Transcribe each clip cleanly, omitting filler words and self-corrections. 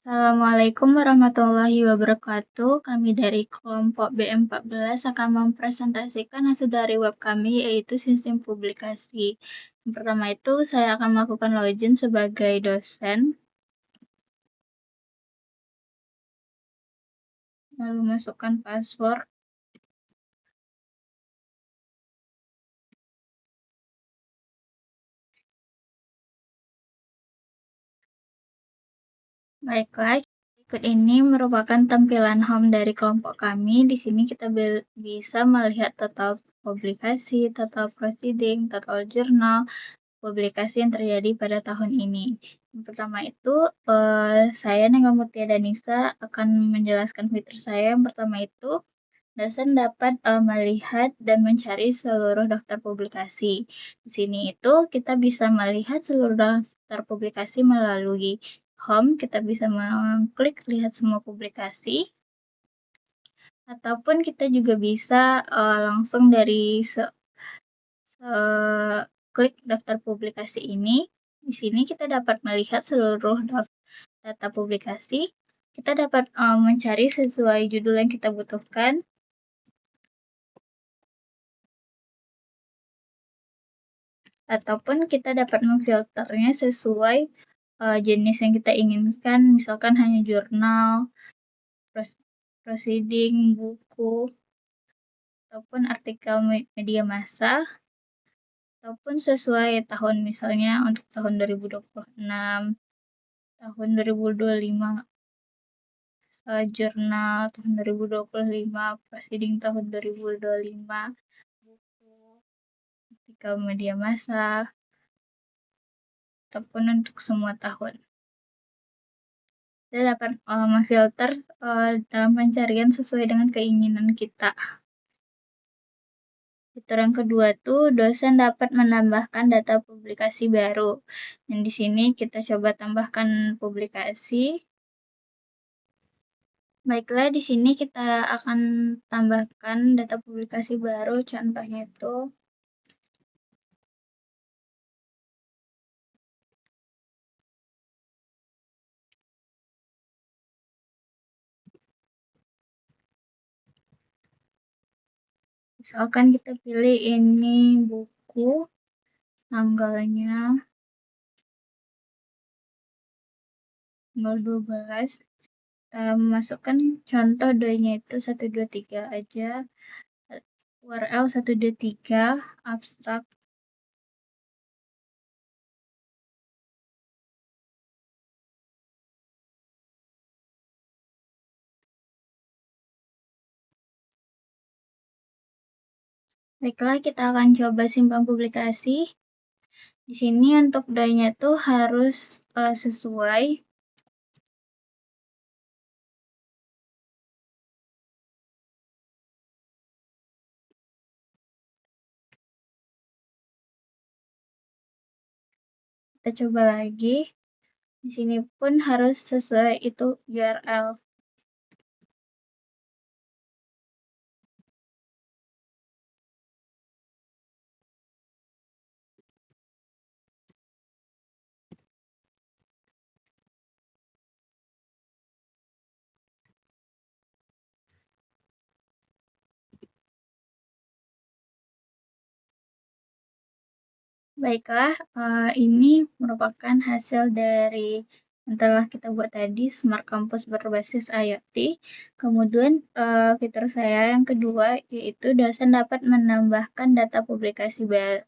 Assalamualaikum warahmatullahi wabarakatuh. Kami dari kelompok B14 akan mempresentasikan hasil dari web kami, yaitu sistem publikasi. Yang pertama itu, saya akan melakukan login sebagai dosen, lalu masukkan password. Baiklah, berikut ini merupakan tampilan home dari kelompok kami. Di sini kita bisa melihat total publikasi, total proceeding, total jurnal, publikasi yang terjadi pada tahun ini. Yang pertama itu, saya Nengah Mutia Danisa akan menjelaskan fitur saya. Yang pertama itu, dosen dapat melihat dan mencari seluruh daftar publikasi. Di sini itu kita bisa melihat seluruh daftar publikasi melalui home. Kita bisa mengklik lihat semua publikasi. Ataupun kita juga bisa langsung dari klik daftar publikasi ini. Di sini kita dapat melihat seluruh data publikasi. Kita dapat mencari sesuai judul yang kita butuhkan. Ataupun kita dapat memfilternya sesuai jenis yang kita inginkan. Misalkan hanya jurnal, proceeding, buku, ataupun artikel media massa. Ataupun sesuai tahun, misalnya untuk tahun 2026, tahun 2025, jurnal tahun 2025, proceeding tahun 2025, buku, artikel media massa, ataupun untuk semua tahun. Kita dapat memfilter dalam pencarian sesuai dengan keinginan kita. Fitur yang kedua tuh, dosen dapat menambahkan data publikasi baru. Dan di sini kita coba tambahkan publikasi. Baiklah, di sini kita akan tambahkan data publikasi baru. Contohnya itu misalkan kita pilih ini buku, tanggalnya tanggal 12. Masukkan contoh doinya itu 123 aja. URL 123, abstrak. Baiklah, kita akan coba simpan publikasi. Di sini untuk doinya tuh harus sesuai. Kita coba lagi. Di sini pun harus sesuai itu URL. Baiklah, ini merupakan hasil dari yang telah kita buat tadi, Smart Campus berbasis IoT. Kemudian fitur saya yang kedua, yaitu dosen dapat menambahkan data publikasi baru.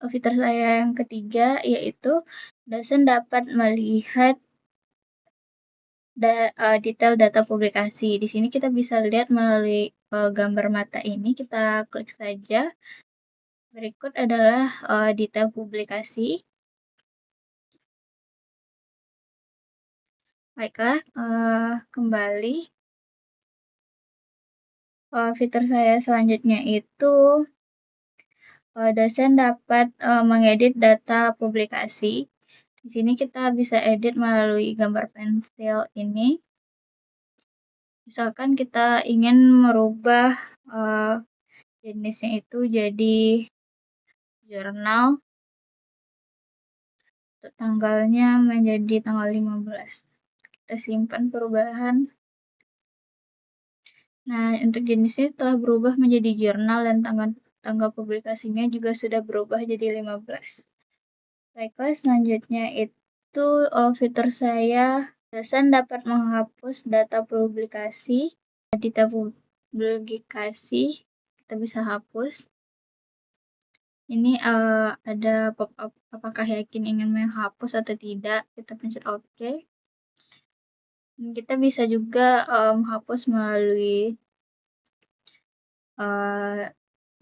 Fitur saya yang ketiga, yaitu dosen dapat melihat detail data publikasi. Di sini kita bisa lihat melalui gambar mata ini, kita klik saja. Berikut adalah detail publikasi. Baiklah, kembali. Fitur saya selanjutnya itu dosen dapat mengedit data publikasi. Di sini kita bisa edit melalui gambar pensil ini. Misalkan kita ingin merubah jenisnya itu jadi jurnal, untuk tanggalnya menjadi tanggal 15. kita simpan perubahan. Nah, untuk jenisnya telah berubah menjadi jurnal dan tanggal publikasinya juga sudah berubah jadi 15. Baiklah, selanjutnya itu fitur saya, dosen dapat menghapus data publikasi, kita bisa hapus. Ini ada pop-up apakah yakin ingin menghapus atau tidak, kita pencet OK. Kita bisa juga menghapus melalui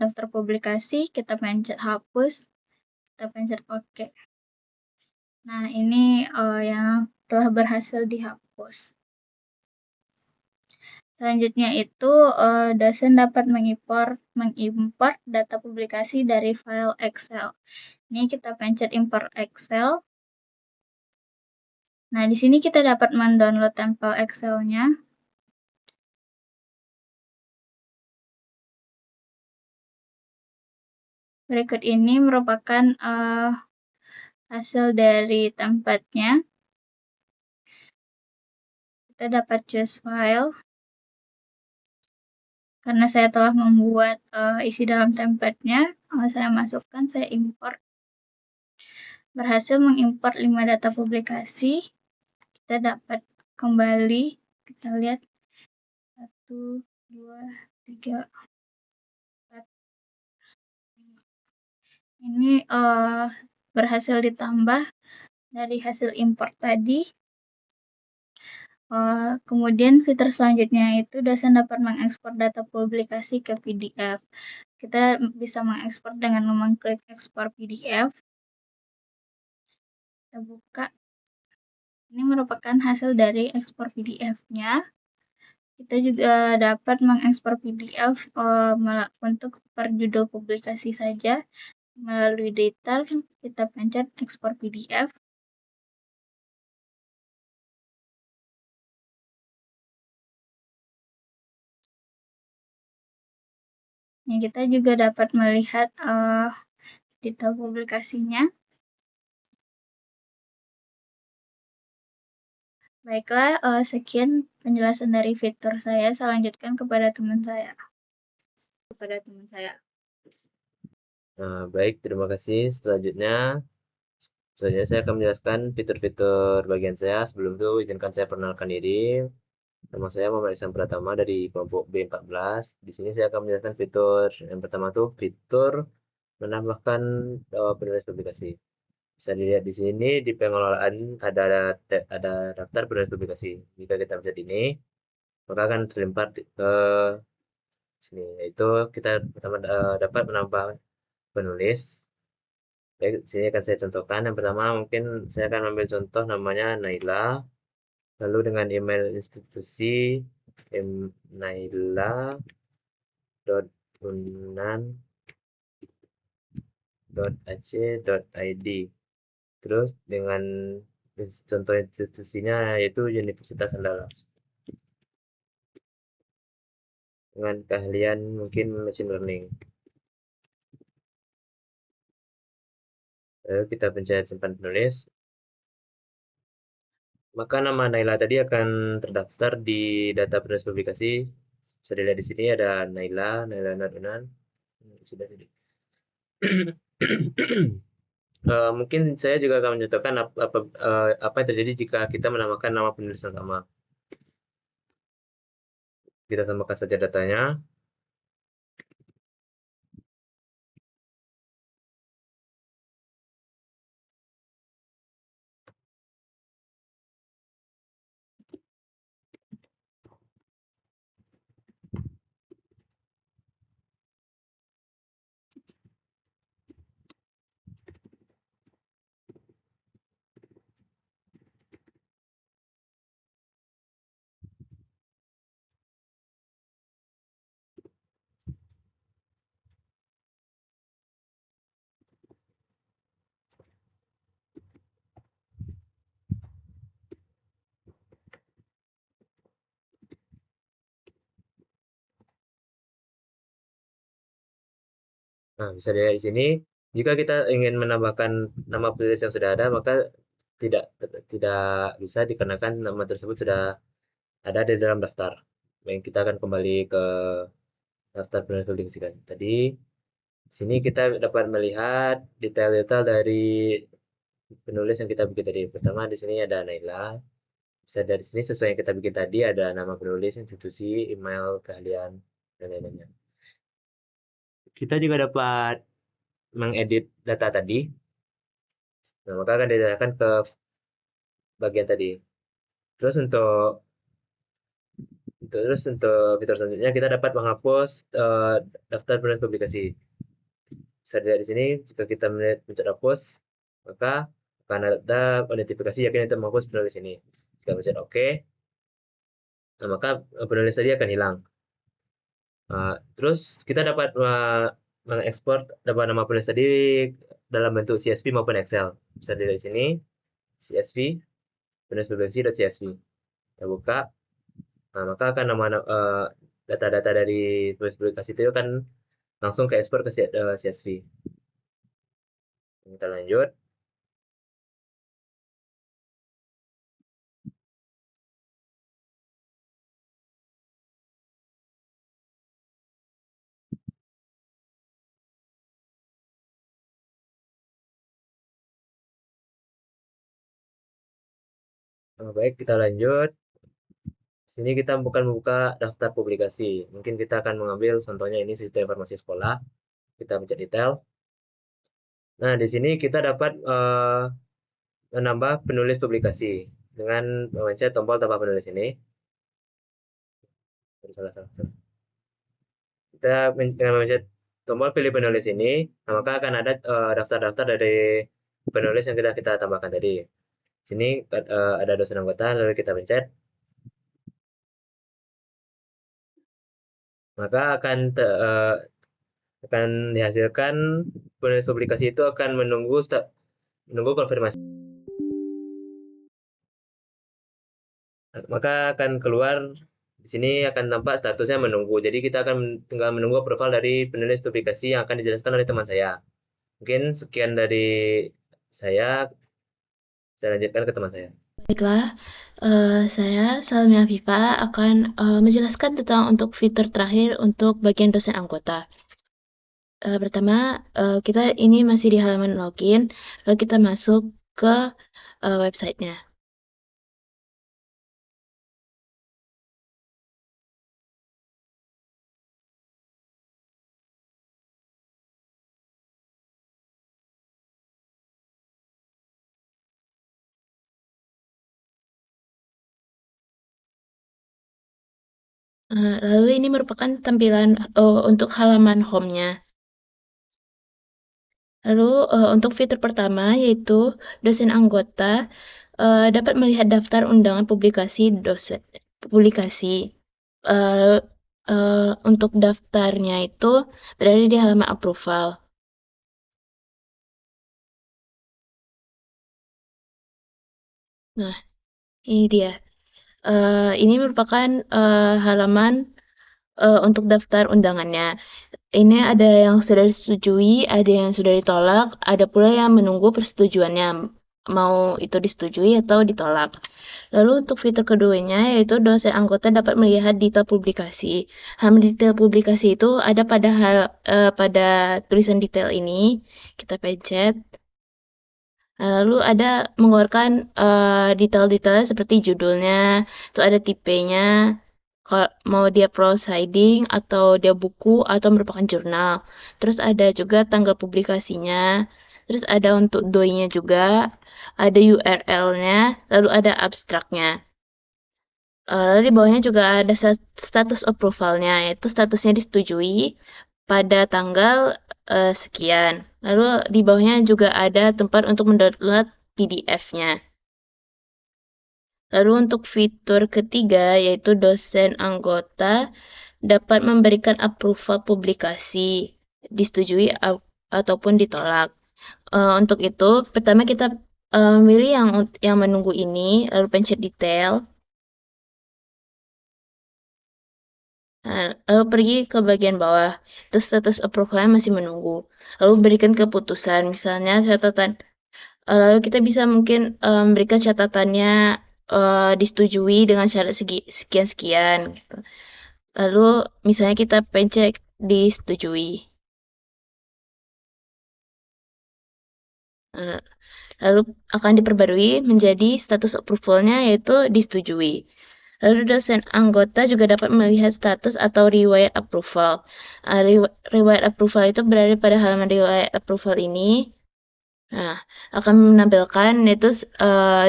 daftar publikasi, kita pencet hapus, kita pencet OK. Nah, ini yang telah berhasil dihapus. Selanjutnya itu dosen dapat mengimport data publikasi dari file Excel. Ini kita pencet import Excel. Nah, di sini kita dapat mendownload tempel Excel-nya. Berikut ini merupakan hasil dari template-nya. Kita dapat choose file. Karena saya telah membuat isi dalam template-nya, saya masukkan, saya import. Berhasil mengimport 5 data publikasi. Kita dapat kembali, kita lihat 1, 2, 3, 4, 5. Ini berhasil ditambah dari hasil import tadi. Kemudian fitur selanjutnya itu dosen dapat mengekspor data publikasi ke PDF. Kita bisa mengekspor dengan mengklik ekspor PDF. Kita buka. Ini merupakan hasil dari ekspor PDF-nya. Kita juga dapat mengekspor PDF untuk per judul publikasi saja. Melalui data, kita pencet ekspor PDF. Nah, kita juga dapat melihat detail publikasinya. Baiklah, sekian penjelasan dari fitur saya. Saya lanjutkan kepada teman saya. Nah, baik, terima kasih. Selanjutnya saya akan menjelaskan fitur-fitur bagian saya. Sebelum itu, izinkan saya perkenalkan diri. Nama saya Muhammad Ihsan Pratama dari kelompok B14. Di sini saya akan menjelaskan fitur yang pertama tuh fitur menambahkan penulis publikasi. Bisa dilihat di sini di pengelolaan ada daftar penulis publikasi. Jika kita pencet ini, maka akan terlempar ke sini. Yaitu kita pertama dapat menambah penulis. Baik, sini akan saya contohkan. Yang pertama mungkin saya akan ambil contoh namanya Naila. Lalu dengan email institusi naila.unan.ac.id. Terus dengan contoh institusinya yaitu Universitas Andalas. Dengan keahlian mungkin machine learning. Lalu kita pencet simpan penulis. Maka nama Naila tadi akan terdaftar di data penulis publikasi. Bisa dilihat di sini ada Naila Nadunan. Sudah jadi. Mungkin saya juga akan mencontohkan apa yang terjadi jika kita menamakan nama penulis yang sama. Kita samakan saja datanya. Nah, bisa dilihat di sini. Jika kita ingin menambahkan nama penulis yang sudah ada, maka tidak tidak bisa dikarenakan nama tersebut sudah ada di dalam daftar. Baik, kita akan kembali ke daftar penulis publikasi tadi. Di sini kita dapat melihat detail-detail dari penulis yang kita bikin tadi. Pertama di sini ada Naila. Bisa dari sini sesuai yang kita bikin tadi ada nama penulis, institusi, email, keahlian, dan lain-lainnya. Kita juga dapat mengedit data tadi. Nah, maka akan diarahkan ke bagian tadi. Terus untuk fitur selanjutnya kita dapat menghapus daftar penulis publikasi. Bisa dilihat di sini jika kita mencet hapus, maka akan ada notifikasi yakin untuk menghapus penulis ini. Jika mencet OK, nah, maka penulis tadi akan hilang. Terus kita dapat mengekspor dapat nama penulis tadi dalam bentuk CSV maupun Excel. Bisa dilihat di sini CSV penulis publikasi.csv. Kita buka, nah, maka akan data-data dari penulis publikasi itu akan langsung ke ekspor ke CSV. Kita lanjut. Baik, kita lanjut. Sini kita bukan membuka daftar publikasi. Mungkin kita akan mengambil contohnya ini sistem informasi sekolah. Kita mencet detail. Nah, di sini kita dapat menambah penulis publikasi dengan mencet tombol tambah penulis ini. Salah. Kita dengan mencet tombol pilih penulis ini, nah, maka akan ada daftar-daftar dari penulis yang kita tambahkan tadi. Sini ada dosen anggota, lalu kita pencet, maka akan dihasilkan penulis publikasi itu akan menunggu konfirmasi. Maka akan keluar di sini akan tampak statusnya menunggu. Jadi kita akan tinggal menunggu approval dari penulis publikasi yang akan dijelaskan oleh teman saya. Mungkin sekian dari saya lanjutkan ke teman saya. Baiklah, saya Salmi Afifa akan menjelaskan tentang untuk fitur terakhir untuk bagian dosen anggota. Pertama, kita ini masih di halaman login, lalu kita masuk ke websitenya. Lalu ini merupakan tampilan untuk halaman home-nya. Lalu untuk fitur pertama yaitu dosen anggota dapat melihat daftar undangan publikasi dosen publikasi. Untuk daftarnya itu berada di halaman approval. Nah, ini dia. Ini merupakan halaman untuk daftar undangannya. Ini ada yang sudah disetujui, ada yang sudah ditolak, ada pula yang menunggu persetujuannya, mau itu disetujui atau ditolak. Lalu untuk fitur keduanya, yaitu dosen anggota dapat melihat detail publikasi. Halaman detail publikasi itu ada pada tulisan detail ini. Kita pencet. Lalu ada mengeluarkan detail-detailnya seperti judulnya, itu ada tipenya, kalau mau dia proceeding atau dia buku atau merupakan jurnal. Terus ada juga tanggal publikasinya, terus ada untuk doi-nya juga, ada URL-nya, lalu ada abstraknya. Lalu di bawahnya juga ada status approval-nya, yaitu statusnya disetujui pada tanggal sekian. Lalu di bawahnya juga ada tempat untuk mendownload PDF-nya. Lalu untuk fitur ketiga, yaitu dosen anggota dapat memberikan approval publikasi, disetujui ataupun ditolak. Untuk itu, pertama kita memilih yang menunggu ini, lalu pencet detail. Lalu pergi ke bagian bawah, itu status approval masih menunggu. Lalu berikan keputusan, misalnya catatan Lalu kita bisa mungkin memberikan catatannya disetujui dengan syarat sekian-sekian gitu. Lalu misalnya kita pencet disetujui. Lalu akan diperbarui menjadi status approval-nya yaitu disetujui. Lalu dosen anggota juga dapat melihat status atau riwayat approval. Riwayat approval itu berada pada halaman riwayat approval ini. Nah, akan menampilkan yaitu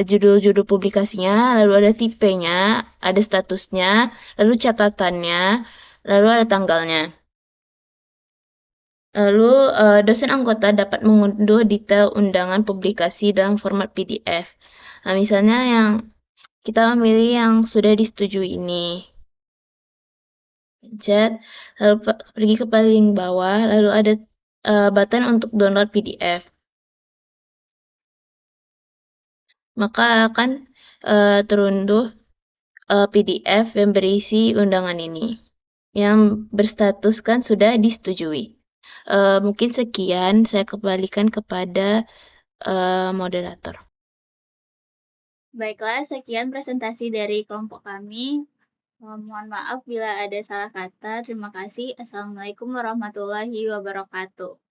judul-judul publikasinya, lalu ada tipenya, ada statusnya, lalu catatannya, lalu ada tanggalnya. Lalu dosen anggota dapat mengunduh detail undangan publikasi dalam format PDF. Nah, misalnya yang kita memilih yang sudah disetujui ini. Pencet, lalu pergi ke paling bawah, lalu ada button untuk download PDF. Maka akan terunduh PDF yang berisi undangan ini yang berstatuskan sudah disetujui. Mungkin sekian, saya kembalikan kepada moderator. Baiklah, sekian presentasi dari kelompok kami. Mohon maaf bila ada salah kata. Terima kasih. Assalamualaikum warahmatullahi wabarakatuh.